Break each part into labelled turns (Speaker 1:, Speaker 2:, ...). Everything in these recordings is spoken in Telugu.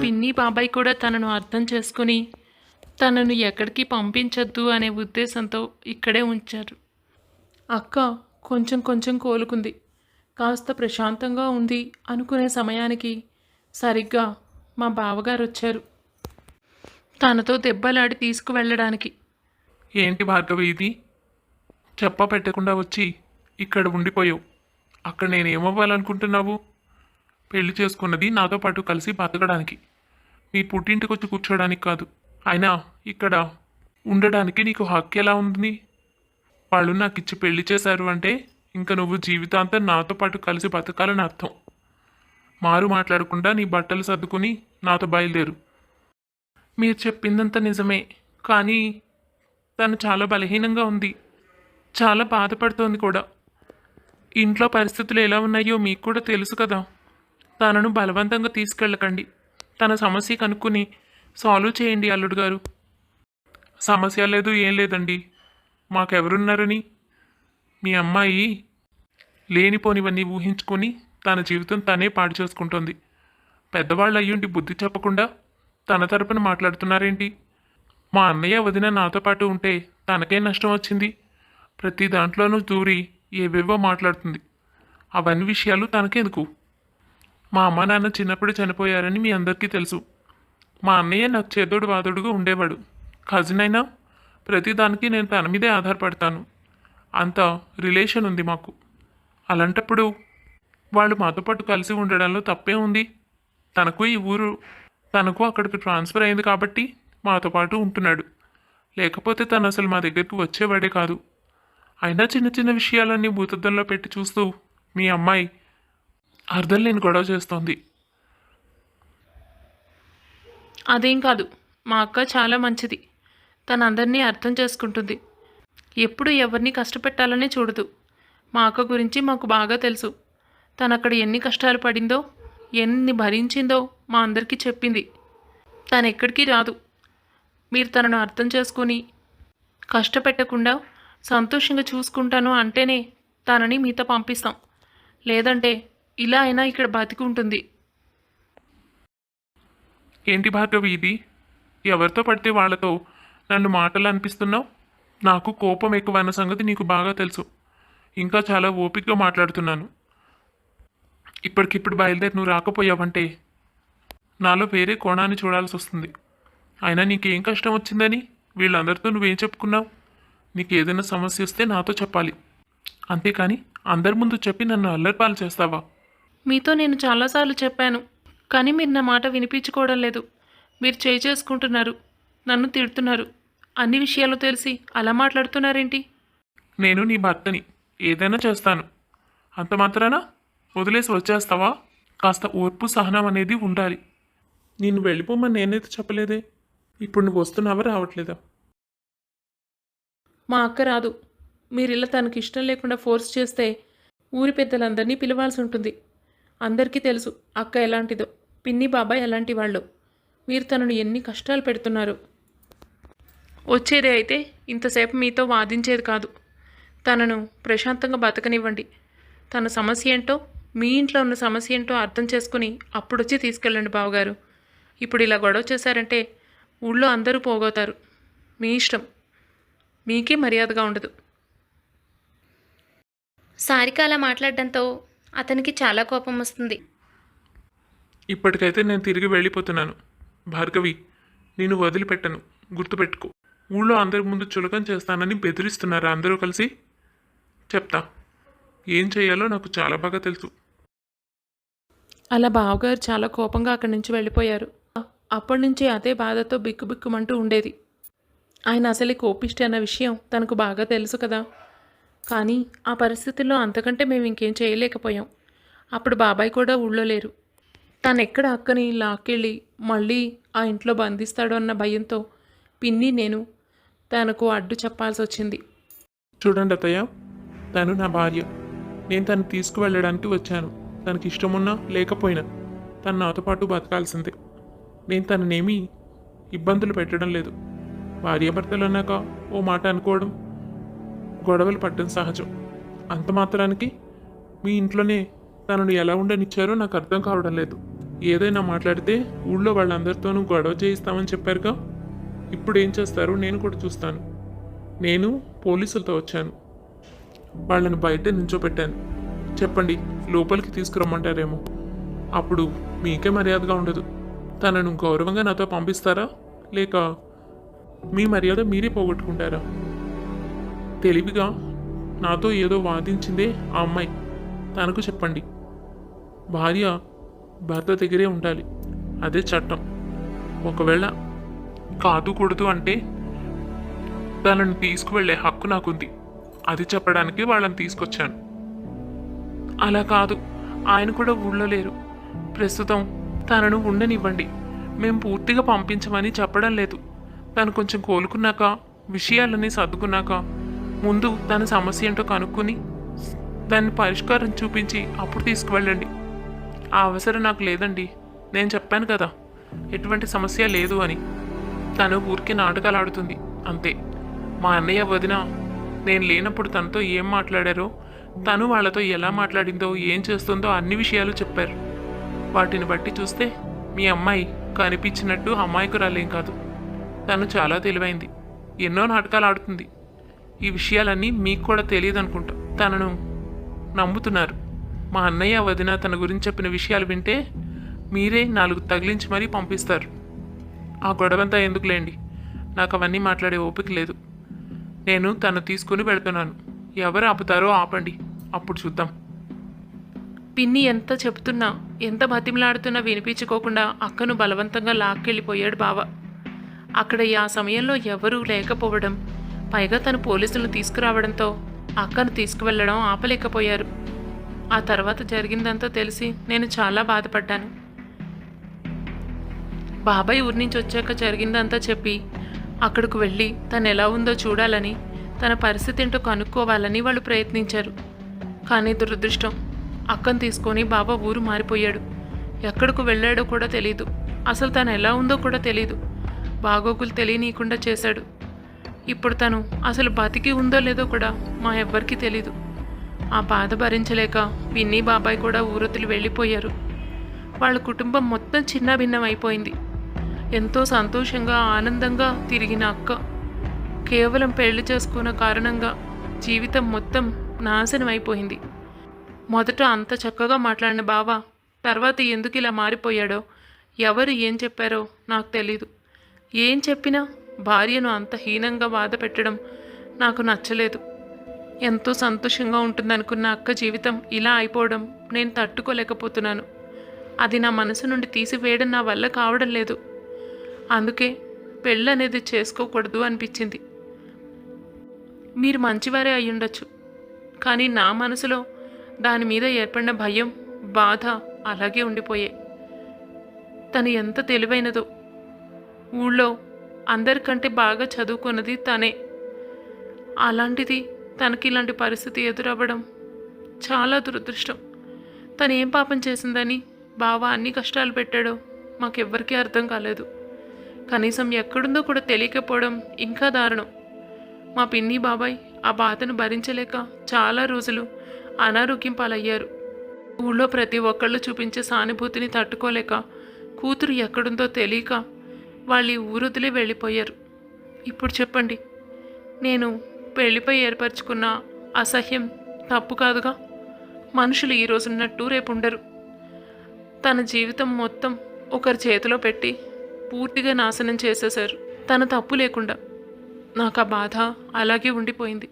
Speaker 1: పిన్ని బాబాయ్ కూడా తనను అర్థం చేసుకుని తనను ఎక్కడికి పంపించొద్దు అనే ఉద్దేశంతో ఇక్కడే ఉంచారు. అక్క కొంచెం కొంచెం కోలుకుంది, కాస్త ప్రశాంతంగా ఉంది అనుకునే సమయానికి సరిగ్గా మా బావగారు వచ్చారు తనతో దెబ్బలాడి తీసుకువెళ్ళడానికి.
Speaker 2: ఏంటి భార్గవి ఇది? చెప్ప పెట్టకుండా వచ్చి ఇక్కడ ఉండిపోయావు. అక్కడ నేనేమవ్వాలనుకుంటున్నావు? పెళ్లి చేసుకున్నది నాతో పాటు కలిసి బతకడానికి, మీ పుట్టింటికి వచ్చి కూర్చోడానికి కాదు. అయినా ఇక్కడ ఉండడానికి నీకు హక్కు ఎలా ఉంది? వాళ్ళు నాకు ఇచ్చి పెళ్లి చేశారు అంటే ఇంకా నువ్వు జీవితాంతం నాతో పాటు కలిసి బతకాలని అర్థం. మారు మాట్లాడకుండా నీ బట్టలు సర్దుకుని నాతో బయలుదేరు.
Speaker 1: మీరు చెప్పిందంత నిజమే, కానీ తను చాలా బలహీనంగా ఉంది, చాలా బాధపడుతోంది కూడా. ఇంట్లో పరిస్థితులు ఎలా ఉన్నాయో మీకు కూడా తెలుసు కదా. తనను బలవంతంగా తీసుకెళ్ళకండి, తన సమస్య కనుక్కుని సాల్వ్ చేయండి అల్లుడు గారు.
Speaker 2: సమస్య లేదు, ఏం లేదండి. మాకెవరున్నారని? మీ అమ్మాయి లేనిపోనివన్నీ ఊహించుకొని తన జీవితం తనే పాడు చేసుకుంటోంది. పెద్దవాళ్ళు అయ్యుండి బుద్ధి చెప్పకుండా తన తరపున మాట్లాడుతున్నారేంటి? మా అన్నయ్య వదిన నాతో పాటు ఉంటే తనకే నష్టం వచ్చింది. ప్రతి దాంట్లోనూ దూరి ఏవేవో మాట్లాడుతుంది. అవన్నీ విషయాలు తనకెందుకు? మా అమ్మ నాన్న చిన్నప్పుడు చనిపోయారని మీ అందరికీ తెలుసు. మా అన్నయ్య నాకు చేదోడు వాదోడుగా ఉండేవాడు. కజిన్ అయినా ప్రతిదానికి నేను తన మీదే ఆధారపడతాను. అంత రిలేషన్ ఉంది మాకు. అలాంటప్పుడు వాళ్ళు మాతో పాటు కలిసి ఉండడంలో తప్పే ఉంది? తనకు ఈ ఊరు, తనకు అక్కడికి ట్రాన్స్ఫర్ అయింది కాబట్టి మాతో పాటు ఉంటున్నాడు. లేకపోతే తను అసలు మా దగ్గరికి వచ్చేవాడే కాదు. అయినా చిన్న చిన్న విషయాలన్నీ భూతద్దంలో పెట్టి చూస్తూ మీ అమ్మాయి అర్థం లేని గొడవ చేస్తోంది.
Speaker 1: అదేం కాదు, మా అక్క చాలా మంచిది. తను అందరినీ అర్థం చేసుకుంటుంది. ఎప్పుడు ఎవరిని కష్టపెట్టాలని చూడదు. మా అక్క గురించి మాకు బాగా తెలుసు. తను అక్కడ ఎన్ని కష్టాలు పడిందో, ఎన్ని భరించిందో మా అందరికీ చెప్పింది. తను ఎక్కడికి రాదు. మీరు తనను అర్థం చేసుకుని కష్టపెట్టకుండా సంతోషంగా చూసుకుంటాను అంటేనే తనని మీతో పంపిస్తాం. లేదంటే ఇలా అయినా ఇక్కడ బతికి ఉంటుంది.
Speaker 2: ఏంటి భార్గవి ఇది? ఎవరితో పడితే వాళ్ళతో నన్ను మాటలు అనిపిస్తున్నావు? నాకు కోపం ఎక్కువైన సంగతి నీకు బాగా తెలుసు. ఇంకా చాలా ఓపికగా మాట్లాడుతున్నాను. ఇప్పటికిప్పుడు బయలుదేరి నువ్వు రాకపోయావంటే నాలో వేరే కోణాన్ని చూడాల్సి వస్తుంది. అయినా నీకేం కష్టం వచ్చిందని వీళ్ళందరితో నువ్వేం చెప్పుకున్నావు? నీకు ఏదైనా సమస్య వస్తే నాతో చెప్పాలి, అంతేకాని అందరి ముందు చెప్పి నన్ను అల్లరిపాలు చేస్తావా?
Speaker 1: మీతో నేను చాలాసార్లు చెప్పాను, కానీ మీరు నా మాట వినిపించుకోవడం లేదు. మీరు చేసుకుంటున్నారు, నన్ను తిడుతున్నారు. అన్ని విషయాలు తెలిసి అలా మాట్లాడుతున్నారేంటి?
Speaker 2: నేను నీ భర్తని, ఏదైనా చేస్తాను. అంత మాత్రాన వదిలేసి వచ్చేస్తావా? కాస్త ఓర్పు సహనం అనేది ఉండాలి. నేను వెళ్ళిపోమని నేనైతే చెప్పలేదే. ఇప్పుడు నువ్వు వస్తున్నావా రావట్లేదా?
Speaker 1: మా అక్క రాదు. మీరు ఇలా తనకి ఇష్టం లేకుండా ఫోర్స్ చేస్తే ఊరి పెద్దలందరినీ పిలవాల్సి ఉంటుంది. అందరికీ తెలుసు అక్క ఎలాంటిదో, పిన్ని బాబాయ్ ఎలాంటి వాళ్ళు. మీరు తనను ఎన్ని కష్టాలు పెడుతున్నారు. వచ్చేదే అయితే ఇంతసేపు మీతో వాదించేది కాదు. తనను ప్రశాంతంగా బతకనివ్వండి. తన సమస్య ఏంటో, మీ ఇంట్లో ఉన్న సమస్య ఏంటో అర్థం చేసుకుని అప్పుడొచ్చి తీసుకెళ్ళండి బావగారు. ఇప్పుడు ఇలా గొడవ చేశారంటే ఊళ్ళో అందరూ పోగొతారు. మీ ఇష్టం, మీకే మర్యాదగా ఉండదు.
Speaker 3: సారిక అలా మాట్లాడడంతో అతనికి చాలా కోపం వస్తుంది.
Speaker 2: ఇప్పటికైతే నేను తిరిగి వెళ్ళిపోతున్నాను. భార్గవి, నేను వదిలిపెట్టను, గుర్తుపెట్టుకో. ఊళ్ళో అందరి ముందు చులకం చేస్తానని బెదిరిస్తున్నారా అందరూ కలిసి? చెప్తా, ఏం చేయాలో నాకు చాలా బాగా తెలుసు.
Speaker 1: అలా బావగారు చాలా కోపంగా అక్కడి నుంచి వెళ్ళిపోయారు. అప్పటి నుంచి అదే బాధతో బిక్కుబిక్కుమంటూ ఉండేది. ఆయన అసలే కోపిష్టి అన్న విషయం తనకు బాగా తెలుసు కదా. కానీ ఆ పరిస్థితుల్లో అంతకంటే మేము ఇంకేం చేయలేకపోయాం. అప్పుడు బాబాయ్ కూడా ఊళ్ళో లేరు. తను ఎక్కడ అక్కని లాక్కెళ్ళి మళ్ళీ ఆ ఇంట్లో బంధిస్తాడో అన్న భయంతో పిన్ని నేను తనకు అడ్డు చెప్పాల్సి వచ్చింది.
Speaker 2: చూడండి అత్తయ్య, తను నా భార్య. నేను తను తీసుకువెళ్ళడానికి వచ్చాను. తనకి ఇష్టమున్నా లేకపోయినా తను నాతో పాటు బతకాల్సిందే. నేను తననేమీ ఇబ్బందులు పెట్టడం లేదు. భార్యాభర్తలు అన్నాక ఓ మాట అనుకోవడం, గొడవలు పడడం సహజం. అంత మాత్రానికి మీ ఇంట్లోనే తనను ఎలా ఉండనిచ్చారో నాకు అర్థం కావడం లేదు. ఏదైనా మాట్లాడితే ఊళ్ళో వాళ్ళందరితోనూ గొడవ చేయిస్తామని చెప్పారుగా. ఇప్పుడు ఏం చేస్తారో నేను కూడా చూస్తాను. నేను పోలీసులతో వచ్చాను. వాళ్ళని బయట నించోపెట్టాను. చెప్పండి, లోపలికి తీసుకురమ్మంటారేమో. అప్పుడు మీకే మర్యాదగా ఉండదు. తనను గౌరవంగా నాతో పంపిస్తారా, లేక మీ మర్యాద మీరే పోగొట్టుకుంటారా? తెలివిగా నాతో ఏదో వాదించిందే ఆ అమ్మాయి. తనకు చెప్పండి. భార్య భర్త దగ్గరే ఉండాలి, అదే చట్టం. ఒకవేళ కాదు కూడదు అంటే తనను తీసుకువెళ్ళే హక్కు నాకుంది. అది చెప్పడానికి వాళ్ళని తీసుకొచ్చాను. అలా కాదు, ఆయన కూడా ఊళ్ళో లేరు ప్రస్తుతం. తనను ఉండనివ్వండి. మేం పూర్తిగా పంపించమని చెప్పడం లేదు. తను కొంచెం కోలుకున్నాక, విషయాలన్నీ సర్దుకున్నాక, ముందు తన సమస్య ఏంటో కనుక్కొని దాన్ని పరిష్కారం చూపించి అప్పుడు తీసుకువెళ్ళండి. ఆ అవసరం నాకు లేదండి. నేను చెప్పాను కదా, ఎటువంటి సమస్య లేదు అని. తను ఊరికి నాటకాలు ఆడుతుంది అంతే. మా అన్నయ్య వదిన నేను లేనప్పుడు తనతో ఏం మాట్లాడారో, తను వాళ్ళతో ఎలా మాట్లాడిందో, ఏం చేస్తుందో అన్ని విషయాలు చెప్పారు. వాటిని బట్టి చూస్తే మీ అమ్మాయి కనిపించినట్టు అమాయకురాలేం కాదు. తను చాలా తెలివైంది, ఎన్నో నాటకాలు ఆడుతుంది. ఈ విషయాలన్నీ మీకు కూడా తెలియదు అనుకుంటా. తనను నమ్ముతున్నారు. మా అన్నయ్య వదిన తన గురించి చెప్పిన విషయాలు వింటే మీరే 4 తగిలించి మరీ పంపిస్తారు. ఆ గొడవంతా ఎందుకులేండి, నాకు అవన్నీ మాట్లాడే ఓపిక లేదు. నేను తను తీసుకుని వెళ్తున్నాను. ఎవరు ఆపుతారో ఆపండి, అప్పుడు చూద్దాం.
Speaker 1: పిన్ని ఎంత చెప్తున్నా, ఎంత బతిమలాడుతున్నా వినిపించుకోకుండా అక్కను బలవంతంగా లాక్కెళ్ళిపోయాడు బావ. అక్కడ ఆ సమయంలో ఎవరూ లేకపోవడం, పైగా తను పోలీసులను తీసుకురావడంతో అక్కను తీసుకువెళ్ళడం ఆపలేకపోయారు. ఆ తర్వాత జరిగిందంతా తెలిసి నేను చాలా బాధపడ్డాను. బాబాయ్ ఊరి నుంచి వచ్చాక జరిగిందంతా చెప్పి అక్కడికి వెళ్ళి తను ఎలా ఉందో చూడాలని, తన పరిస్థితి ఏంటో కనుక్కోవాలని వాళ్ళు ప్రయత్నించారు. కానీ దురదృష్టం, అక్కను తీసుకొని బాబా ఊరు మారిపోయాడు. ఎక్కడికి వెళ్ళాడో కూడా తెలీదు. అసలు తను ఎలా ఉందో కూడా తెలీదు. బాగోగులు తెలియనీయకుండా చేశాడు. ఇప్పుడు తను అసలు బతికి ఉందో లేదో కూడా మా ఎవ్వరికీ తెలీదు. ఆ బాధ భరించలేక పిన్ని బాబాయ్ కూడా ఊరొత్తులు వెళ్ళిపోయారు. వాళ్ళ కుటుంబం మొత్తం చిన్నభిన్నం అయిపోయింది. ఎంతో సంతోషంగా ఆనందంగా తిరిగిన అక్క కేవలం పెళ్లి చేసుకున్న కారణంగా జీవితం మొత్తం నాశనం అయిపోయింది. మొదట అంత చక్కగా మాట్లాడిన బావ తర్వాత ఎందుకు ఇలా మారిపోయాడో, ఎవరు ఏం చెప్పారో నాకు తెలీదు. ఏం చెప్పినా భార్యను అంత హీనంగా బాధ పెట్టడం నాకు నచ్చలేదు. ఎంతో సంతోషంగా ఉంటుందనుకున్న అక్క జీవితం ఇలా అయిపోవడం నేను తట్టుకోలేకపోతున్నాను. అది నా మనసు నుండి తీసివేయడం నా వల్ల కావడం లేదు. అందుకే పెళ్ళి అనేది చేసుకోకూడదు అనిపించింది. మీరు మంచివారే అయ్యుండొచ్చు, కానీ నా మనసులో దాని మీద ఏర్పడిన భయం, బాధ అలాగే ఉండిపోయాయి. తను ఎంత తెలివైనదో, ఊళ్ళో అందరికంటే బాగా చదువుకున్నది తనే. అలాంటిది తనకి ఇలాంటి పరిస్థితి ఎదురవ్వడం చాలా దురదృష్టం. తను ఏం పాపం చేసిందని బావ అన్ని కష్టాలు పెట్టాడో మాకెవ్వరికీ అర్థం కాలేదు. కనీసం ఎక్కడుందో కూడా తెలియకపోవడం ఇంకా దారుణం. మా పిన్ని బాబాయ్ ఆ బాధను భరించలేక చాలా రోజులు అనారోగ్యం పాలయ్యారు. ఊళ్ళో ప్రతి ఒక్కళ్ళు చూపించే సానుభూతిని తట్టుకోలేక కూతురు ఎక్కడుందో తెలియక వాళ్ళు ఈ ఊరొదిలే వెళ్ళిపోయారు. ఇప్పుడు చెప్పండి, నేను పెళ్లిపై ఏర్పరచుకున్న అసహ్యం తప్పు కాదుగా? మనుషులు ఈరోజున్నట్టు రేపు ఉండరు. తన జీవితం మొత్తం ఒకరి చేతిలో పెట్టి పూర్తిగా నాశనం చేసేశారు. తన తప్పు లేకుండా. నాకు ఆ బాధ అలాగే ఉండిపోయింది.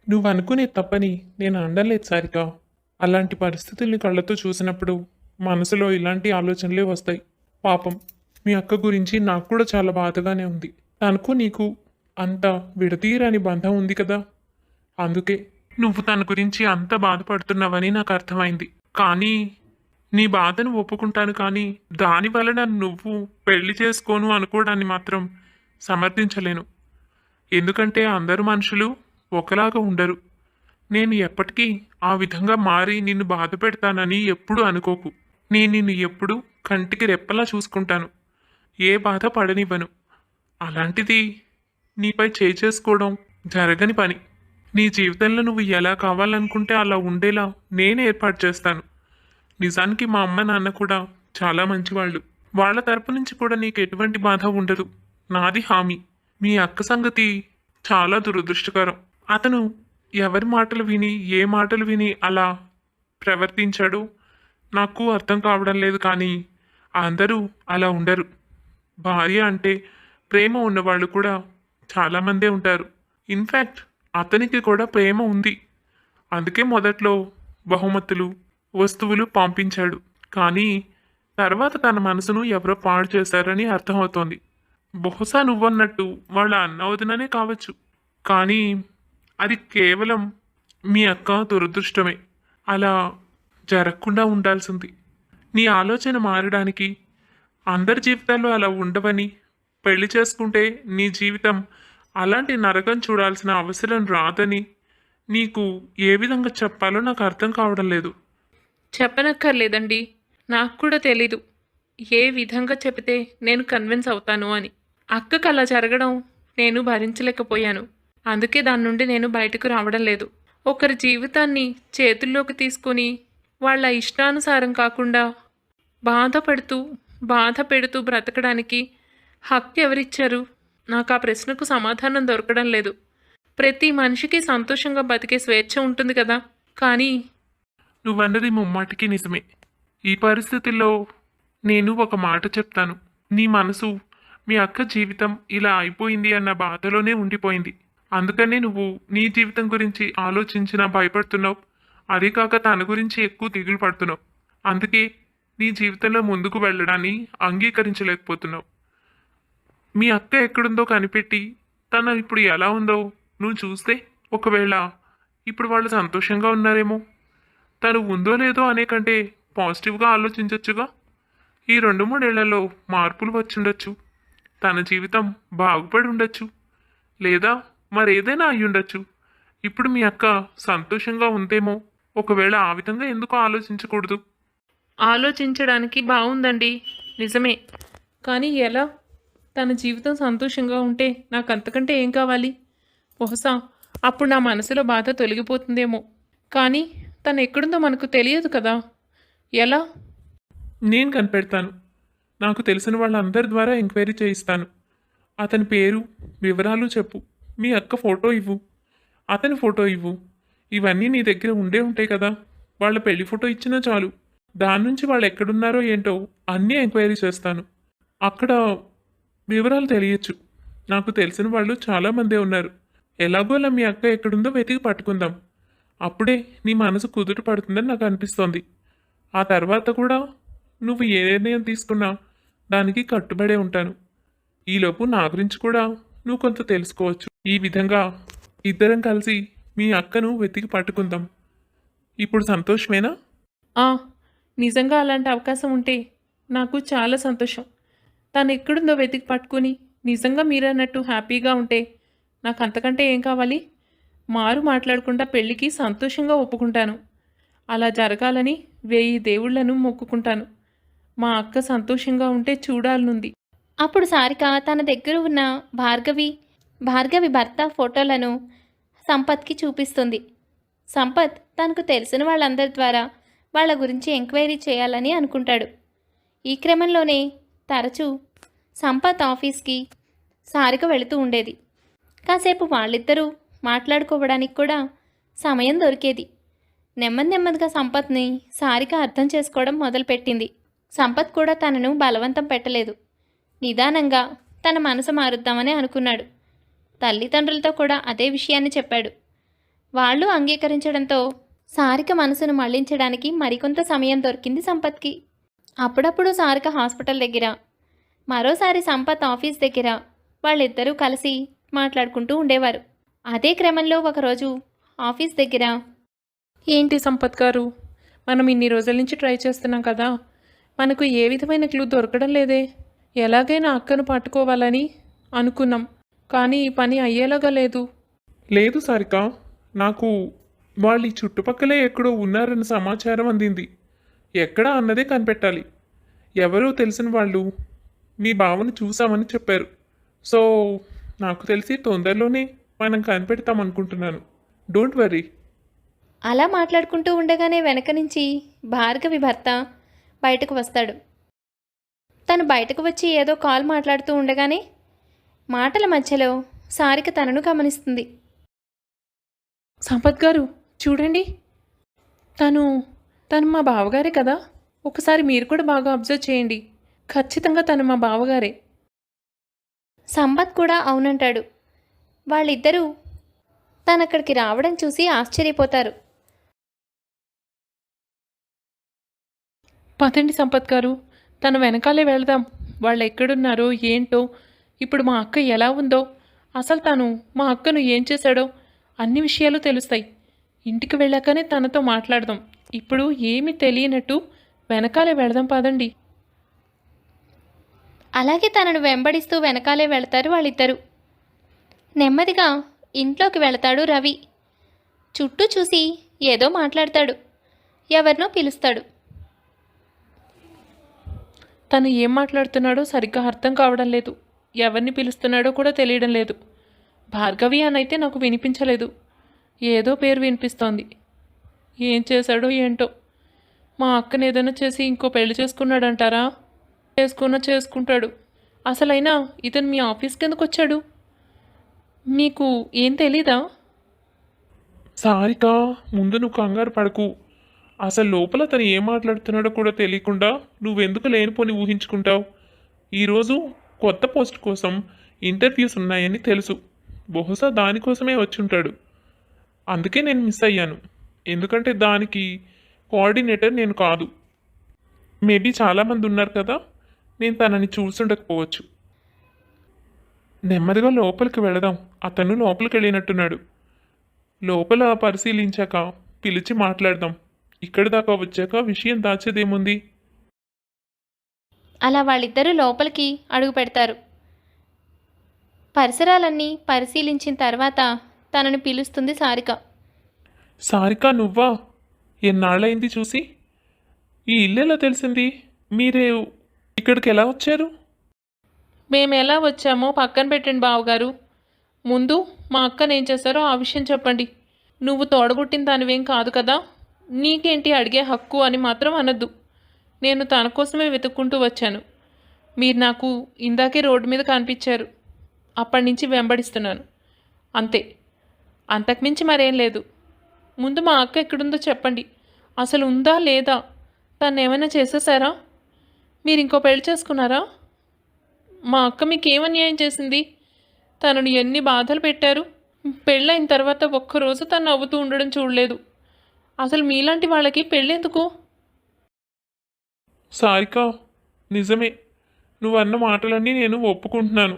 Speaker 2: నువ్వు అనుకునే తప్పని నేను అనలేదు సారిక. అలాంటి పరిస్థితుల్ని కళ్ళతో చూసినప్పుడు మనసులో ఇలాంటి ఆలోచనలే వస్తాయి. పాపం మీ అక్క గురించి నాకు కూడా చాలా బాధగానే ఉంది. తనకు నీకు అంత విడతీయరాని బంధం ఉంది కదా, అందుకే నువ్వు తన గురించి అంత బాధపడుతున్నావని నాకు అర్థమైంది. కానీ నీ బాధను ఒప్పుకుంటాను, కానీ దాని వలన నువ్వు పెళ్లి చేసుకోను అనుకోవడాన్ని మాత్రం సమర్థించలేను. ఎందుకంటే అందరు మనుషులు ఒకలాగా ఉండరు. నేను ఎప్పటికీ ఆ విధంగా మారి నిన్ను బాధ పెడతానని ఎప్పుడూ అనుకోకు. నేను నిన్ను ఎప్పుడు కంటికి రెప్పలా చూసుకుంటాను, ఏ బాధ పడనివ్వను. అలాంటిది నీపై చేసుకోవడం జరగని పని. నీ జీవితంలో నువ్వు ఎలా కావాలనుకుంటే అలా ఉండేలా నేను ఏర్పాటు చేస్తాను. నిజానికి మా అమ్మ నాన్న కూడా చాలా మంచివాళ్ళు. వాళ్ళ తరపు నుంచి కూడా నీకు ఎటువంటి బాధ ఉండదు. నాది హామీ. మీ అక్క సంగతి చాలా దురదృష్టకరం. అతను ఎవరి మాటలు విని ఏ మాటలు విని అలా ప్రవర్తించాడో నాకు అర్థం కావడం లేదు, కానీ అందరూ అలా ఉండరు. భార్య అంటే ప్రేమ ఉన్నవాళ్ళు కూడా చాలామందే ఉంటారు. ఇన్ఫ్యాక్ట్ అతనికి కూడా ప్రేమ ఉంది. అందుకే మొదట్లో బహుమతులు వస్తువులు పంపించాడు. కానీ తర్వాత తన మనసును ఎవరో పాడు చేశారని అర్థమవుతోంది. బహుశా నువ్వన్నట్టు వాళ్ళ అన్న వదిననే కావచ్చు. కానీ అది కేవలం మీ అక్క దురదృష్టమే. అలా జరగకుండా ఉండాల్సింది. నీ ఆలోచన మారడానికి, అందరి జీవితాల్లో అలా ఉండవని, పెళ్లి చేసుకుంటే నీ జీవితం అలాంటి నరకం చూడాల్సిన అవసరం రాదని నీకు ఏ విధంగా చెప్పాలో నాకు అర్థం కావడం లేదు.
Speaker 1: చెప్పనక్కర్లేదండి. నాకు కూడా తెలీదు ఏ విధంగా చెబితే నేను కన్విన్స్ అవుతాను అని. అక్కకు అలా జరగడం నేను భరించలేకపోయాను. అందుకే దాని నుండి నేను బయటకు రావడం లేదు. ఒకరి జీవితాన్ని చేతుల్లోకి తీసుకొని వాళ్ళ ఇష్టానుసారం కాకుండా బాధ పెడుతూ బ్రతకడానికి హక్కు ఎవరిచ్చారు? నాకు ఆ ప్రశ్నకు సమాధానం దొరకడం లేదు. ప్రతి మనిషికి సంతోషంగా బతికే స్వేచ్ఛ ఉంటుంది కదా. కానీ
Speaker 2: నువ్వన్నది ముమ్మాటికి నిజమే. ఈ పరిస్థితుల్లో నేను ఒక మాట చెప్తాను. నీ మనసు మీ అక్క జీవితం ఇలా అయిపోయింది అన్న బాధలోనే ఉండిపోయింది. అందుకనే నువ్వు నీ జీవితం గురించి ఆలోచించినా భయపడుతున్నావు. అదే కాక తన గురించి ఎక్కువ దిగులు పడుతున్నావు. అందుకే నీ జీవితంలో ముందుకు వెళ్ళడాన్ని అంగీకరించలేకపోతున్నావు. మీ అక్క ఎక్కడుందో కనిపెట్టి తను ఇప్పుడు ఎలా ఉందో నువ్వు చూస్తే, ఒకవేళ ఇప్పుడు వాళ్ళు సంతోషంగా ఉన్నారేమో. తను ఉందో లేదో అనే కంటే పాజిటివ్గా ఆలోచించవచ్చుగా. ఈ 2-3 ఏళ్లలో మార్పులు వచ్చుండొచ్చు. తన జీవితం బాగుపడి ఉండొచ్చు, లేదా మరేదైనా అయి ఉండొచ్చు. ఇప్పుడు మీ అక్క సంతోషంగా ఉందేమో. ఒకవేళ ఆ విధంగా ఎందుకు ఆలోచించకూడదు?
Speaker 1: ఆలోచించడానికి బాగుందండి, నిజమే. కానీ ఎలా? తన జీవితం సంతోషంగా ఉంటే నాకు అంతకంటే ఏం కావాలి? బహుశా అప్పుడు నా మనసులో బాధ తొలగిపోతుందేమో. కానీ తను ఎక్కడుందో మనకు తెలియదు కదా. ఎలా?
Speaker 2: నేను కనిపెడతాను. నాకు తెలిసిన వాళ్ళందరి ద్వారా ఎంక్వైరీ చేయిస్తాను. అతని పేరు వివరాలు చెప్పు. మీ అక్క ఫోటో ఇవ్వు, అతని ఫోటో ఇవ్వు. ఇవన్నీ నీ దగ్గర ఉండే ఉంటాయి కదా. వాళ్ళ పెళ్లి ఫోటో ఇచ్చినా చాలు. దాని నుంచి వాళ్ళు ఎక్కడున్నారో ఏంటో అన్నీ ఎంక్వైరీ చేస్తాను. అక్కడ వివరాలు తెలియచ్చు. నాకు తెలిసిన వాళ్ళు చాలామందే ఉన్నారు. ఎలాగోలా మీ అక్క ఎక్కడుందో వెతికి పట్టుకుందాం. అప్పుడే నీ మనసు కుదుట పడుతుందని నాకు అనిపిస్తోంది. ఆ తర్వాత కూడా నువ్వు ఏ నిర్ణయం తీసుకున్నా దానికి కట్టుబడే ఉంటాను. ఈలోపు నా గురించి కూడా నువ్వు కొంత తెలుసుకోవచ్చు. ఈ విధంగా ఇద్దరం కలిసి మీ అక్కను వెతికి పట్టుకుందాం. ఇప్పుడు సంతోషమేనా?
Speaker 1: ఆ, నిజంగా అలాంటి అవకాశం ఉంటే నాకు చాలా సంతోషం. తను ఎక్కడుందో వెతికి పట్టుకుని నిజంగా మీరన్నట్టు హ్యాపీగా ఉంటే నాకు అంతకంటే ఏం కావాలి? మారు మాట్లాడకుండా పెళ్ళికి సంతోషంగా ఒప్పుకుంటాను. అలా జరగాలని 1000 దేవుళ్లను మొక్కుకుంటాను. మా అక్క సంతోషంగా ఉంటే చూడాలనుంది.
Speaker 3: అప్పుడు సారిక తన దగ్గర ఉన్న భార్గవి భర్త ఫోటోలను సంపత్కి చూపిస్తుంది. సంపత్ తనకు తెలిసిన వాళ్ళందరి ద్వారా వాళ్ళ గురించి ఎంక్వైరీ చేయాలని అనుకుంటాడు. ఈ క్రమంలోనే తరచూ సంపత్ ఆఫీస్కి సారిక వెళుతూ ఉండేది. కాసేపు వాళ్ళిద్దరూ మాట్లాడుకోవడానికి కూడా సమయం దొరికేది. నెమ్మదిగా సంపత్ని సారిక అర్థం చేసుకోవడం మొదలుపెట్టింది. సంపత్ కూడా తనను బలవంతం పెట్టలేదు. నిదానంగా తన మనసు మారుద్దామని అనుకున్నాడు. తల్లిదండ్రులతో కూడా అదే విషయాన్ని చెప్పాడు. వాళ్ళు అంగీకరించడంతో సారిక మనసును మళ్లించడానికి మరికొంత సమయం దొరికింది సంపత్కి. అప్పుడప్పుడు సారిక హాస్పిటల్ దగ్గర, మరోసారి సంపత్ ఆఫీస్ దగ్గర వాళ్ళిద్దరూ కలిసి మాట్లాడుకుంటూ ఉండేవారు. అదే క్రమంలో ఒకరోజు ఆఫీస్ దగ్గర,
Speaker 1: ఏంటి సంపత్ గారు, మనం ఇన్ని రోజుల నుంచి ట్రై చేస్తున్నాం కదా, మనకు ఏ విధమైన క్లూ దొరకడం లేదే. ఎలాగైనా అక్కను పట్టుకోవాలని అనుకున్నాం, కానీ ఈ పని అయ్యేలాగా లేదు.
Speaker 2: లేదు సారిక, నాకు వాళ్ళు ఈ చుట్టుపక్కలే ఎక్కడో ఉన్నారన్న సమాచారం అందింది. ఎక్కడ అన్నదే కనిపెట్టాలి. ఎవరో తెలిసిన వాళ్ళు మీ బావను చూసామని చెప్పారు. సో నాకు తెలిసి తొందరలోనే మనం కనిపెడతాం అనుకుంటున్నాను. Don't worry.
Speaker 3: అలా మాట్లాడుకుంటూ ఉండగానే వెనక నుంచి భార్గవి భర్త బయటకు వస్తాడు. తను బయటకు వచ్చి ఏదో కాల్ మాట్లాడుతూ ఉండగానే మాటల మధ్యలో సారిక తనను గమనిస్తుంది.
Speaker 1: సంపత్ గారు చూడండి, తను తను మా బావగారే కదా. ఒకసారి మీరు కూడా బాగా అబ్జర్వ్ చేయండి. ఖచ్చితంగా తను మా బావగారే.
Speaker 3: సంపత్ కూడా అవునంటాడు. వాళ్ళిద్దరూ తనక్కడికి రావడం చూసి ఆశ్చర్యపోతారు.
Speaker 1: పదండి సంపత్ గారు, తన వెనకాలే వెళదాం. వాళ్ళు ఎక్కడున్నారో ఏంటో, ఇప్పుడు మా అక్క ఎలా ఉందో, అసలు తను మా అక్కను ఏం చేశాడో అన్ని విషయాలు తెలుస్తాయి. ఇంటికి వెళ్ళాకనే తనతో మాట్లాడదాం. ఇప్పుడు ఏమీ తెలియనట్టు వెనకాలే వెళదాం పదండి.
Speaker 3: అలాగే తనను వెంబడిస్తూ వెనకాలే వెళతారు వాళ్ళిద్దరూ. నెమ్మదిగా ఇంట్లోకి వెళతాడు రవి. చుట్టూ చూసి ఏదో మాట్లాడతాడు. ఎవరినో పిలుస్తాడు.
Speaker 1: తను ఏం మాట్లాడుతున్నాడో సరిగ్గా అర్థం కావడం లేదు. ఎవరిని పిలుస్తున్నాడో కూడా తెలియడం లేదు. భార్గవి అనైతే నాకు వినిపించలేదు. ఏదో పేరు వినిపిస్తోంది. ఏం చేశాడో ఏంటో. మా అక్కని ఏదైనా చేసి ఇంకో పెళ్లి చేసుకున్నాడంటారా? చేసుకుంటాడు. అసలైనా ఇతను మీ ఆఫీస్కి ఎందుకు వచ్చాడు? మీకు ఏం తెలీదా?
Speaker 2: సారిక, ముందు నువ్వు కంగారు పడకు. అసలు లోపల తను ఏం మాట్లాడుతున్నాడో కూడా తెలియకుండా నువ్వెందుకు లేనిపోని ఊహించుకుంటావు? ఈరోజు కొత్త పోస్ట్ కోసం ఇంటర్వ్యూస్ ఉన్నాయని తెలుసు. బహుశా దానికోసమే వచ్చుంటాడు. అందుకే నేను మిస్ అయ్యాను. ఎందుకంటే దానికి కోఆర్డినేటర్ నేను కాదు. మేబీ చాలామంది ఉన్నారు కదా, నేను తనని చూసుండకపోవచ్చు. నెమ్మదిగా లోపలికి వెళదాం. అతను లోపలికి వెళ్ళినట్టున్నాడు. లోపల పరిశీలించాక పిలిచి మాట్లాడదాం. ఇక్కడి దాకా వచ్చాక విషయం దాచేదేముంది?
Speaker 3: అలా వాళ్ళిద్దరూ లోపలికి అడుగు పెడతారు. పరిసరాలన్నీ పరిశీలించిన తర్వాత తనను పిలుస్తుంది సారిక.
Speaker 2: సారిక, నువ్వా? ఎన్నాళ్ళయింది చూసి? ఈ ఇల్లు ఎలా తెలిసింది? మీరే ఇక్కడికి ఎలా వచ్చారు?
Speaker 1: మేము ఎలా వచ్చామో పక్కన పెట్టండి బావగారు. ముందు మా అక్కను ఏం చేశారో ఆ విషయం చెప్పండి. నువ్వు తోడగొట్టిన దానివేం కాదు కదా. నీకేంటి అడిగే హక్కు అని మాత్రం అనొద్దు. నేను తన కోసమే వెతుక్కుంటూ వచ్చాను. మీరు నాకు ఇందాకే రోడ్డు మీద కనిపించారు. అప్పటి నుంచి వెంబడిస్తున్నాను. అంతే, అంతకుమించి మరేం లేదు. ముందు మా అక్క ఎక్కడుందో చెప్పండి. అసలు ఉందా లేదా? తను ఏమైనా చేసేసారా? మీరు ఇంకో పెళ్లి చేసుకున్నారా? మా అక్క మీకు ఏమన్యాయం చేసింది? తనను ఎన్ని బాధలు పెట్టారు? పెళ్ళైన తర్వాత ఒక్కరోజు తను నవ్వుతూ ఉండడం చూడలేదు. అసలు మీలాంటి వాళ్ళకి పెళ్ళెందుకు?
Speaker 2: సారిక, నిజమే. నువ్వన్న మాటలన్నీ నేను ఒప్పుకుంటున్నాను.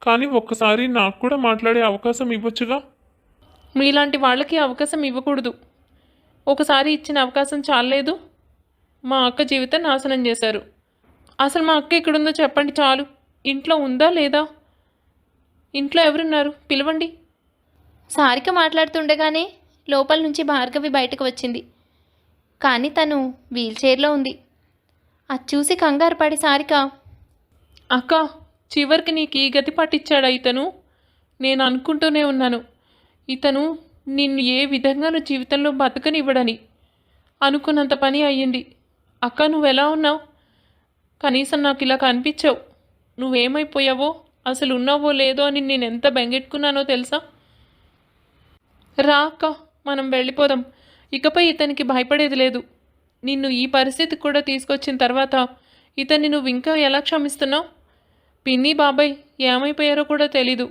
Speaker 2: కానీ ఒక్కసారి నాకు కూడా మాట్లాడే అవకాశం ఇవ్వచ్చుగా?
Speaker 1: మీలాంటి వాళ్ళకి అవకాశం ఇవ్వకూడదు. ఒకసారి ఇచ్చిన అవకాశం చాలలేదు. మా అక్క జీవితం నాశనం చేశారు. అసలు మా అక్క ఎక్కడుందో చెప్పండి చాలు. ఇంట్లో ఉందా లేదా? ఇంట్లో ఎవరున్నారు? పిలవండి.
Speaker 3: సారిక మాట్లాడుతుండగానే లోపల నుంచి భార్గవి బయటకు వచ్చింది. కానీ తను వీల్చైర్లో ఉంది. అది చూసి కంగారు పడి సారిక,
Speaker 1: అక్క, చివరికి నీకు ఈ గతి పట్టించాడా ఇతను? నేను అనుకుంటూనే ఉన్నాను, ఇతను నిన్ను ఏ విధంగానూ జీవితంలో బతకనివ్వడని. అనుకున్నంత పని అయ్యింది. అక్క, నువ్వెలా ఉన్నావు? కనీసం నాకు ఇలా కనిపించావు. నువ్వేమైపోయావో, అసలు ఉన్నావో లేదో అని నేను ఎంత బెంగెట్టుకున్నానో తెలుసా? రా అక్క, మనం వెళ్ళిపోదాం. ఇకపై ఇతనికి భయపడేది లేదు. నిన్ను ఈ పరిస్థితికి కూడా తీసుకొచ్చిన తర్వాత ఇతన్ని నువ్వు ఇంకా ఎలా క్షమిస్తున్నావు? పిన్ని బాబాయ్ ఏమైపోయారో కూడా తెలీదు.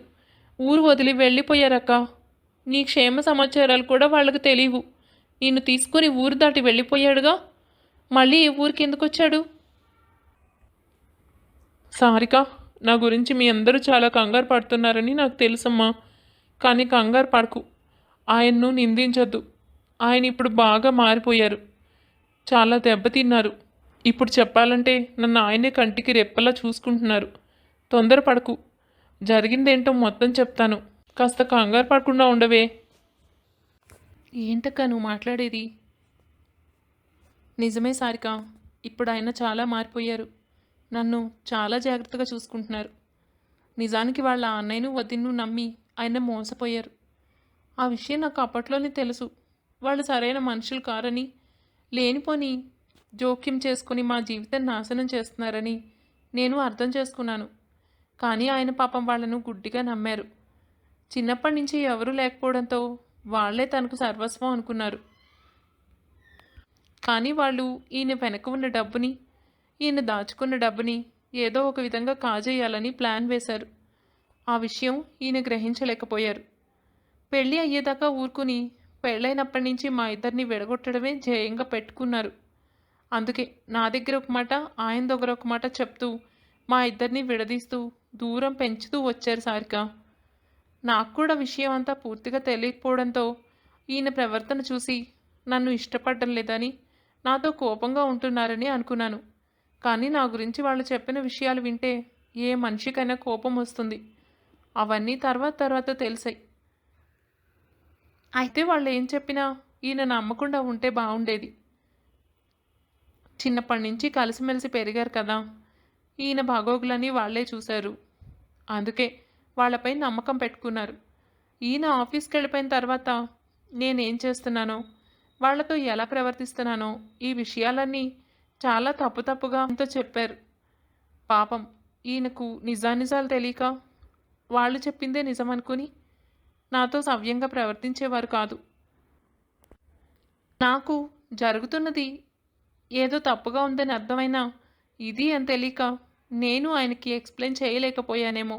Speaker 1: ఊరు వదిలి వెళ్ళిపోయారక్క. నీ క్షేమ సమాచారాలు కూడా వాళ్ళకు తెలియవు. నిన్ను తీసుకుని ఊరు దాటి వెళ్ళిపోయాడుగా. మళ్ళీ ఈ ఊరికి ఎందుకు వచ్చాడు? సారిక, నా గురించి మీ అందరూ చాలా కంగారు పడుతున్నారని నాకు తెలుసమ్మా. కానీ కంగారు పడకు. ఆయన్ను నిందించొద్దు. ఆయన ఇప్పుడు బాగా మారిపోయారు. చాలా దెబ్బతిన్నారు. ఇప్పుడు చెప్పాలంటే నన్ను ఆయనే కంటికి రెప్పలా చూసుకుంటున్నారు. తొందరపడకు. జరిగిందేంటో మొత్తం చెప్తాను. కాస్త కంగారు పడకుండా ఉండవే. ఏంటక్క నువ్వు మాట్లాడేది? నిజమే సారిక, ఇప్పుడు ఆయన చాలా మారిపోయారు. నన్ను చాలా జాగ్రత్తగా చూసుకుంటున్నారు. నిజానికి వాళ్ళ అన్నయ్యను వదిన్ను నమ్మి ఆయన మోసపోయారు. ఆ విషయం నాకు అప్పట్లోనే తెలుసు. వాళ్ళు సరైన మనుషులు కారని, లేనిపోని జోక్యం చేసుకుని మా జీవితం నాశనం చేస్తున్నారని నేను అర్థం చేసుకున్నాను. కానీ ఆయన పాపం వాళ్ళను గుడ్డిగా నమ్మారు. చిన్నప్పటి నుంచి ఎవరూ లేకపోవడంతో వాళ్ళే తనకు సర్వస్వం అనుకున్నారు. కానీ వాళ్ళు ఈయన వెనక ఉన్న డబ్బుని, ఈయన దాచుకున్న డబ్బుని ఏదో ఒక విధంగా కాజేయాలని ప్లాన్ వేశారు. ఆ విషయం ఈయన గ్రహించలేకపోయారు. పెళ్ళి అయ్యేదాకా ఊరుకుని పెళ్ళైనప్పటి నుంచి మా ఇద్దరిని విడగొట్టడమే ధ్యేయంగా పెట్టుకున్నారు. అందుకే నా దగ్గర ఒక మాట, ఆయన దగ్గర ఒక మాట చెప్తూ మా ఇద్దరిని విడదీస్తూ దూరం పెంచుతూ వచ్చారు సారిక. నాకు కూడా విషయం అంతా పూర్తిగా తెలియకపోవడంతో ఈయన ప్రవర్తన చూసి నన్ను ఇష్టపడడం లేదని, నాతో కోపంగా ఉంటున్నారని అనుకున్నాను. కానీ నా గురించి వాళ్ళు చెప్పిన విషయాలు వింటే ఏ మనిషికైనా కోపం వస్తుంది. అవన్నీ తర్వాత తెలిసాయి. అయితే వాళ్ళు ఏం చెప్పినా ఈయన నమ్మకుండా ఉంటే బాగుండేది. చిన్నప్పటి నుంచి కలిసిమెలిసి పెరిగారు కదా, ఈయన బాగోగులని వాళ్లే చూశారు. అందుకే వాళ్ళపై నమ్మకం పెట్టుకున్నారు. ఈయన ఆఫీస్కి వెళ్ళిపోయిన తర్వాత నేనేం చేస్తున్నానో, వాళ్లతో ఎలా ప్రవర్తిస్తున్నానో ఈ విషయాలన్నీ చాలా తప్పుగా అంతా చెప్పారు. పాపం ఈయనకు నిజానిజాలు తెలియక వాళ్ళు చెప్పిందే నిజమనుకుని నాతో సవ్యంగా ప్రవర్తించేవారు కాదు. నాకు జరుగుతున్నది ఏదో తప్పుగా ఉందని అర్థమైనా ఇది అని తెలియక నేను ఆయనకి ఎక్స్ప్లెయిన్ చేయలేకపోయానేమో.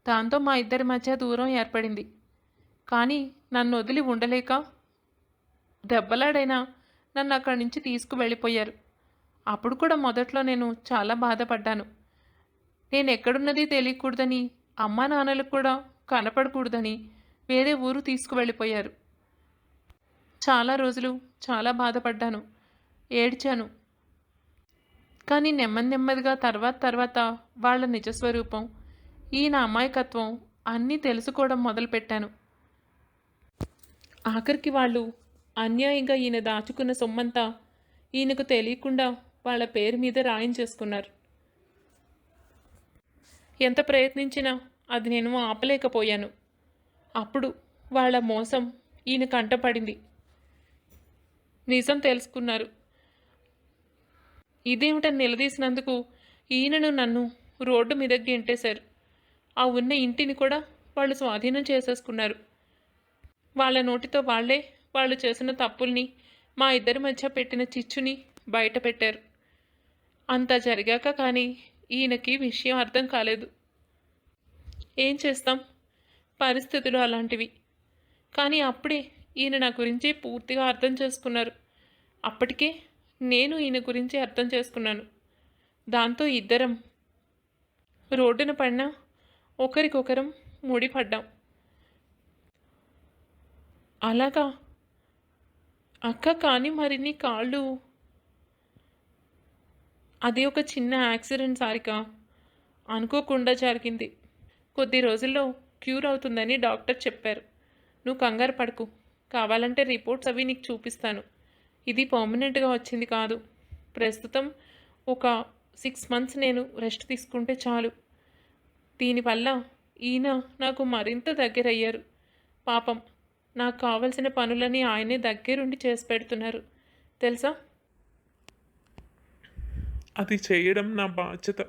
Speaker 1: దాంతో మా ఇద్దరి మధ్య దూరం ఏర్పడింది. కానీ నన్ను వదిలి ఉండలేక దెబ్బలాడైనా నన్ను అక్కడి నుంచి తీసుకువెళ్ళిపోయారు. అప్పుడు కూడా మొదట్లో నేను చాలా బాధపడ్డాను. నేను ఎక్కడున్నది తెలియకూడదని, అమ్మా నాన్నలకు కూడా కనపడకూడదని వేరే ఊరు తీసుకువెళ్ళిపోయారు. చాలా రోజులు చాలా బాధపడ్డాను, ఏడ్చాను. కానీ నెమ్మదిగా తర్వాత వాళ్ళ నిజస్వరూపం, ఈయన అమాయకత్వం అన్నీ తెలుసుకోవడం మొదలుపెట్టాను. ఆఖరికి వాళ్ళు అన్యాయంగా ఈయన దాచుకున్న సొమ్మంతా ఈయనకు తెలియకుండా వాళ్ళ పేరు మీద రాయించేసుకున్నారు. ఎంత ప్రయత్నించినా అది నేను ఆపలేకపోయాను. అప్పుడు వాళ్ళ మోసం ఈయన కంటపడింది. నిజం తెలుసుకున్నారు. ఇదేమిటని నిలదీసినందుకు ఈయనను నన్ను రోడ్డు మీదకి గెంటేశారు. ఆ ఉన్న ఇంటిని కూడా వాళ్ళు స్వాధీనం చేసేసుకున్నారు. వాళ్ళ నోటితో వాళ్లే వాళ్ళు చేసిన తప్పుల్ని, మా ఇద్దరి మధ్య పెట్టిన చిచ్చుని బయట పెట్టారు. అంతా జరిగాక కానీ ఈయనకి విషయం అర్థం కాలేదు. ఏం చేస్తాం, పరిస్థితులు అలాంటివి. కానీ అప్పుడే ఈయన నా గురించి పూర్తిగా అర్థం చేసుకున్నారు. అప్పటికే నేను ఈయన గురించి అర్థం చేసుకున్నాను. దాంతో ఇద్దరం రోడ్డున పడినా ఒకరికొకరం ముడిపడ్డాం. అలాగా అక్క. కానీ మరి నీ కాళ్ళు? అది ఒక చిన్న యాక్సిడెంట్ సారిక, అనుకోకుండా జరిగింది. కొద్ది రోజుల్లో క్యూర్ అవుతుందని డాక్టర్ చెప్పారు. నువ్వు కంగారు పడకు. కావాలంటే రిపోర్ట్స్ అవి నీకు చూపిస్తాను. ఇది పర్మనెంట్గా వచ్చింది కాదు. ప్రస్తుతం ఒక 6 months నేను రెస్ట్ తీసుకుంటే చాలు. దీనివల్ల ఈయన నాకు మరింత దగ్గరయ్యారు. పాపం నాకు కావలసిన పనులని ఆయనే దగ్గరుండి చేసి పెడుతున్నారు తెలుసా.
Speaker 2: అది చేయడం నా బాధ్యత.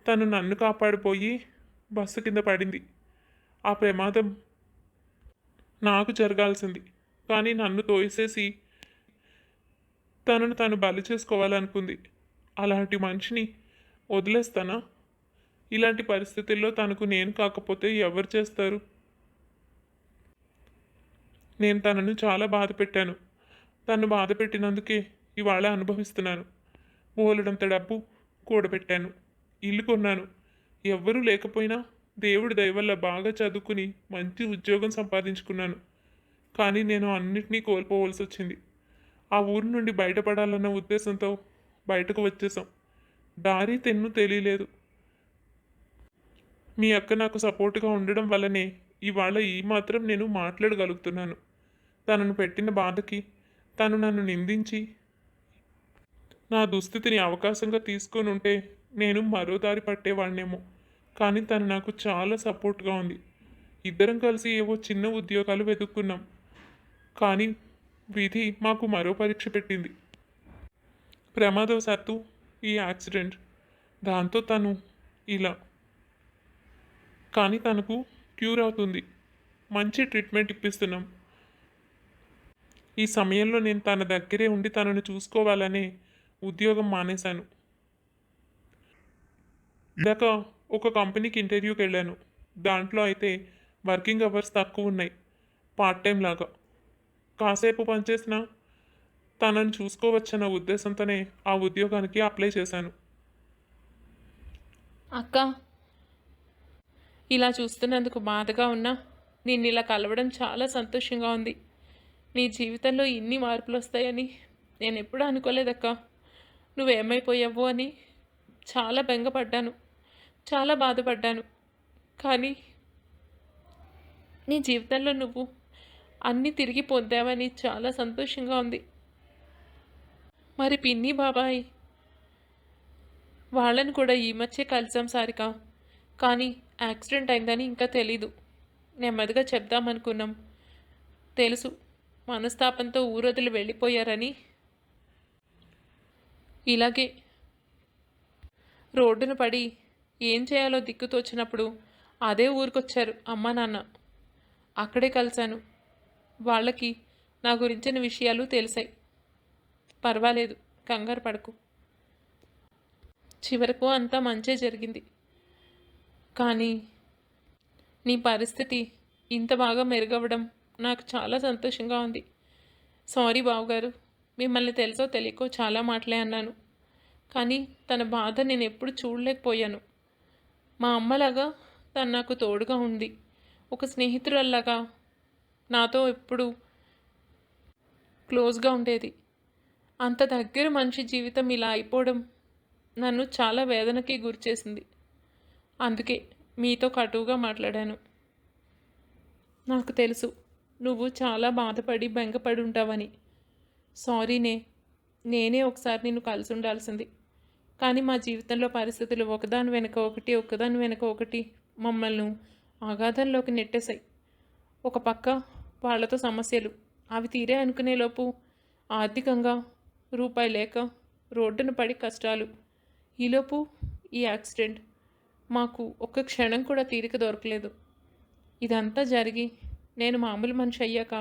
Speaker 2: తను నన్ను కాపాడిపోయి బస్సు కింద పడింది. ఆ ప్రమాదం నాకు జరగాల్సింది. కానీ నన్ను తోసేసి తనను తను బలి చేసుకోవాలనుకుంది. అలాంటి మనిషిని వదిలేస్తానా? ఇలాంటి పరిస్థితుల్లో తనకు నేను కాకపోతే ఎవరు చేస్తారు? నేను తనను చాలా బాధ పెట్టాను. తను బాధ పెట్టినందుకే ఇవాళ అనుభవిస్తున్నాను. బోలెడంత డబ్బు కూడబెట్టాను, ఇల్లు కొన్నాను. ఎవ్వరూ లేకపోయినా దేవుడి దయ వల్ల బాగా చదువుకుని మంచి ఉద్యోగం సంపాదించుకున్నాను. కానీ నేను అన్నిటినీ కోల్పోవలసి వచ్చింది. ఆ ఊరి నుండి బయటపడాలన్న ఉద్దేశంతో బయటకు వచ్చేసాం. దారి తెన్ను తెలియలేదు. మీ అక్క నాకు సపోర్ట్గా ఉండడం వల్లనే ఇవాళ ఈ మాత్రం నేను మాట్లాడగలుగుతున్నాను. తనను పెట్టిన బాధకి తను నన్ను నిందించి నా దుస్థితిని అవకాశంగా తీసుకొని ఉంటే నేను మరో దారి పట్టేవాడినేమో. కానీ తను నాకు చాలా సపోర్ట్గా ఉంది. ఇద్దరం కలిసి ఏవో చిన్న ఉద్యోగాలు వెతుక్కున్నాం. కానీ విధి మాకు మరో పరీక్ష పెట్టింది. ప్రమాదవశాత్తు ఈ యాక్సిడెంట్, దాంతో తను ఇలా. కానీ తనకు క్యూర్ అవుతుంది. మంచి ట్రీట్మెంట్ ఇప్పిస్తున్నాం. ఈ సమయంలో నేను తన దగ్గరే ఉండి తనను చూసుకోవాలనే ఉద్యోగం మానేశాను. ఇందాక ఒక కంపెనీకి ఇంటర్వ్యూకి వెళ్ళాను. దాంట్లో అయితే వర్కింగ్ అవర్స్ తక్కువ ఉన్నాయి, పార్ట్ టైం లాగా. కాసేపు పనిచేసినా తనను చూసుకోవచ్చన్న ఉద్దేశంతోనే ఆ ఉద్యోగానికి అప్లై చేశాను.
Speaker 1: అక్క, ఇలా చూస్తున్నందుకు బాధగా ఉన్నా నిన్ను ఇలా కలవడం చాలా సంతోషంగా ఉంది. నీ జీవితంలో ఇన్ని మార్పులు వస్తాయని నేను ఎప్పుడూ అనుకోలేదక్క. నువ్వేమైపోయావు అని చాలా బెంగపడ్డాను, చాలా బాధపడ్డాను. కానీ నీ జీవితంలో నువ్వు అన్నీ తిరిగి పొందావని చాలా సంతోషంగా ఉంది. మరి పిన్ని బాబాయ్ వాళ్ళని కూడా ఈ మధ్య కలిసాం సారిక. కానీ యాక్సిడెంట్ అయిందని ఇంకా తెలీదు. నెమ్మదిగా చెప్దామనుకున్నాం. తెలుసు మనస్తాపంతో ఊరొదిలి వెళ్ళిపోయారని. ఇలాగే రోడ్డున పడి ఏం చేయాలో దిక్కుతోచినప్పుడు అదే ఊరికొచ్చారు అమ్మ నాన్న. అక్కడే కలిశాను. వాళ్ళకి నా గురించిన విషయాలు తెలిసాయి. పర్వాలేదు, కంగారు పడకు. చివరకు అంతా మంచే జరిగింది. కానీ నీ పరిస్థితి ఇంత బాగా మెరుగవ్వడం నాకు చాలా సంతోషంగా ఉంది. సారీ బావగారు, మిమ్మల్ని తెలుసో తెలియకో చాలా మాటలే అన్నాను. కానీ తన బాధ నేను ఎప్పుడు చూడలేకపోయాను. మా అమ్మలాగా తను నాకు తోడుగా ఉంది. ఒక స్నేహితురాల్లాగా నాతో ఎప్పుడు క్లోజ్గా ఉండేది. అంత దగ్గర మనిషి జీవితం ఇలా అయిపోవడం నన్ను చాలా వేదనకి గురిచేసింది. అందుకే మీతో కటువుగా మాట్లాడాను. నాకు తెలుసు నువ్వు చాలా బాధపడి బెంగపడి ఉంటావని. సారీనే, నేనే ఒకసారి నిన్ను కలిసి ఉండాల్సింది. కానీ మా జీవితంలో పరిస్థితులు ఒకదాని వెనక ఒకటి మమ్మల్ని అగాధంలోకి నెట్టేశాయి. ఒక పక్క వాళ్ళతో సమస్యలు, అవి తీరే అనుకునేలోపు ఆర్థికంగా రూపాయి లేక రోడ్డున పడి కష్టాలు. ఈలోపు ఈ యాక్సిడెంట్. మాకు ఒక్క క్షణం కూడా తీరిక దొరకలేదు. ఇదంతా జరిగి నేను మామూలు మనిషి అయ్యాక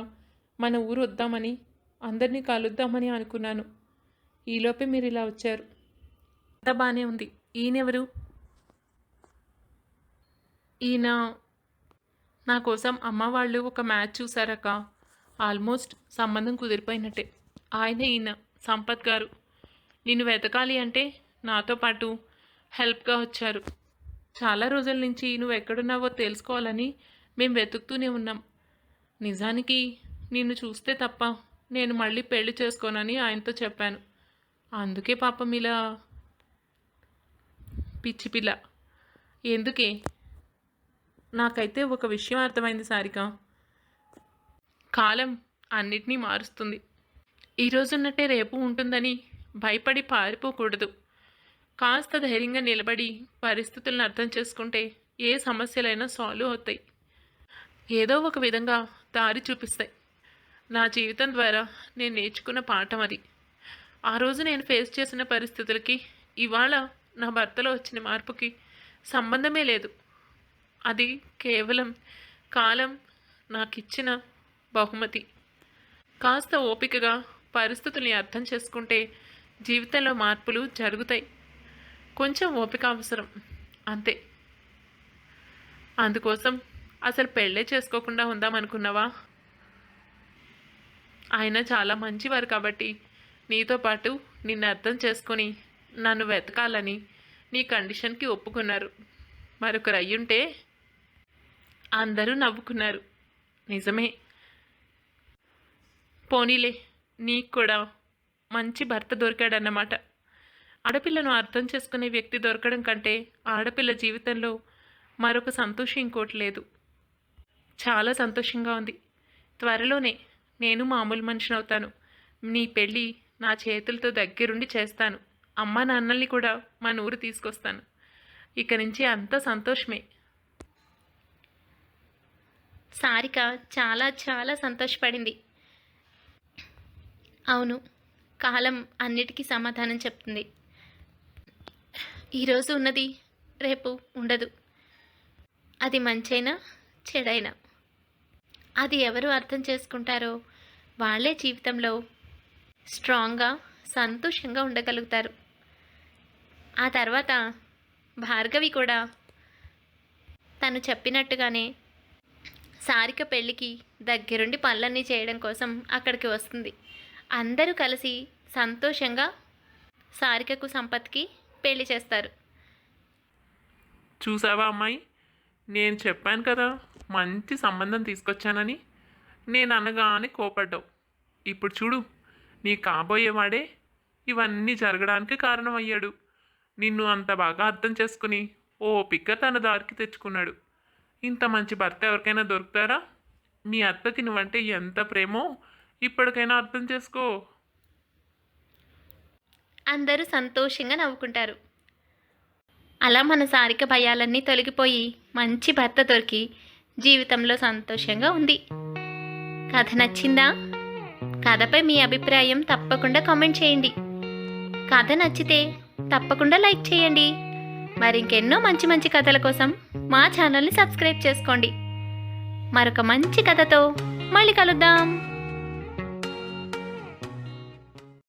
Speaker 1: మన ఊరు వద్దామని, అందరినీ కలుద్దామని అనుకున్నాను. ఈలోపే మీరు ఇలా వచ్చారు. అంతా బాగానే ఉంది. ఈయనెవరు? ఈయన నా కోసం అమ్మ వాళ్ళు ఒక మ్యాచ్ చూసారక్క. ఆల్మోస్ట్ సంబంధం కుదిరిపోయినట్టే. ఈయన సంపత్ గారు. నిన్ను వెతకాలి అంటే నాతో పాటు హెల్ప్గా వచ్చారు. చాలా రోజుల నుంచి నువ్వు ఎక్కడున్నావో తెలుసుకోవాలని మేము వెతుకుతూనే ఉన్నాం. నిజానికి నిన్ను చూస్తే తప్ప నేను మళ్ళీ పెళ్లి చేసుకోనని ఆయనతో చెప్పాను. అందుకే పాపం ఇలా పిచ్చి పిల్ల. ఎందుకే? నాకైతే ఒక విషయం అర్థమైంది సారిక. కాలం అన్నిటినీ మారుస్తుంది. ఈరోజున్నట్టే రేపు ఉంటుందని భయపడి పారిపోకూడదు. కాస్త ధైర్యంగా నిలబడి పరిస్థితులను అర్థం చేసుకుంటే ఏ సమస్యలైనా సాల్వ్ అవుతాయి. ఏదో ఒక విధంగా దారి చూపిస్తాయి. నా జీవితం ద్వారా నేను నేర్చుకున్న పాఠం అది. ఆ రోజు నేను ఫేస్ చేసిన పరిస్థితులకి ఇవాళ నా భర్తలో వచ్చిన మార్పుకి సంబంధమే లేదు. అది కేవలం కాలం నాకిచ్చిన బహుమతి. కాస్త ఓపికగా పరిస్థితుల్ని అర్థం చేసుకుంటే జీవితంలో మార్పులు జరుగుతాయి. కొంచెం ఓపిక అవసరం, అంతే. అందుకోసం అసలు పెళ్ళే చేసుకోకుండా ఉందామనుకున్నావా? ఆయన చాలా మంచివారు కాబట్టి నీతో పాటు నిన్ను అర్థం చేసుకొని నన్ను వెతకాలని నీ కండిషన్కి ఒప్పుకున్నారు. మరొకరు అయ్యుంటే అందరూ నవ్వుకున్నారు. నిజమే. పోనీలే, నీకు కూడా మంచి భర్త దొరికాడన్నమాట. ఆడపిల్లను అర్థం చేసుకునే వ్యక్తి దొరకడం కంటే ఆడపిల్ల జీవితంలో మరొక సంతోషం ఇంకోటి లేదు. చాలా సంతోషంగా ఉంది. త్వరలోనే నేను మామూలు మనిషిని అవుతాను. నీ పెళ్ళి నా చేతులతో దగ్గరుండి చేస్తాను. అమ్మ నాన్నల్ని కూడా మన ఊరు తీసుకొస్తాను. ఇక నుంచి అంతా సంతోషమే.
Speaker 3: సారిక చాలా చాలా సంతోషపడింది. అవును, కాలం అన్నిటికీ సమాధానం చెప్తుంది. ఈరోజు ఉన్నది రేపు ఉండదు. అది మంచైనా చెడైనా అది ఎవరు అర్థం చేసుకుంటారో వాళ్ళే జీవితంలో స్ట్రాంగ్గా సంతోషంగా ఉండగలుగుతారు. ఆ తర్వాత భార్గవి కూడా తను చెప్పినట్టుగానే సారిక పెళ్ళికి దగ్గరుండి పనులన్నీ చేయడం కోసం అక్కడికి వస్తుంది. అందరూ కలిసి సంతోషంగా సారికకు సంపత్కి పెళ్లి చేస్తారు.
Speaker 2: చూసావా అమ్మాయి, నేను చెప్పాను కదా మంచి సంబంధం తీసుకొచ్చానని. నేను అనగానే కోపడ్డావు. ఇప్పుడు చూడు, నీ కాబోయేవాడే ఇవన్నీ జరగడానికి కారణమయ్యాడు. నిన్ను అంత బాగా అర్థం చేసుకుని ఓపిక తన దారికి తెచ్చుకున్నాడు. ఇంత మంచి భర్త ఎవరికైనా దొరుకుతారా? మీ అత్తకి నువ్వంటే ఎంత ప్రేమో ఇప్పటికైనా అర్థం చేసుకో.
Speaker 3: అందరూ సంతోషంగా నవ్వుకుంటారు. అలా మన సారిక భయాలన్నీ తొలగిపోయి మంచి భర్త దొరికి జీవితంలో సంతోషంగా ఉంది. కథ నచ్చిందా? కథపై మీ అభిప్రాయం తప్పకుండా కామెంట్ చేయండి. కథ నచ్చితే తప్పకుండా లైక్ చేయండి. మరింకెన్నో మంచి మంచి కథల కోసం మా ఛానల్ని సబ్స్క్రైబ్ చేసుకోండి. మరొక మంచి కథతో మళ్ళీ కలుద్దాం.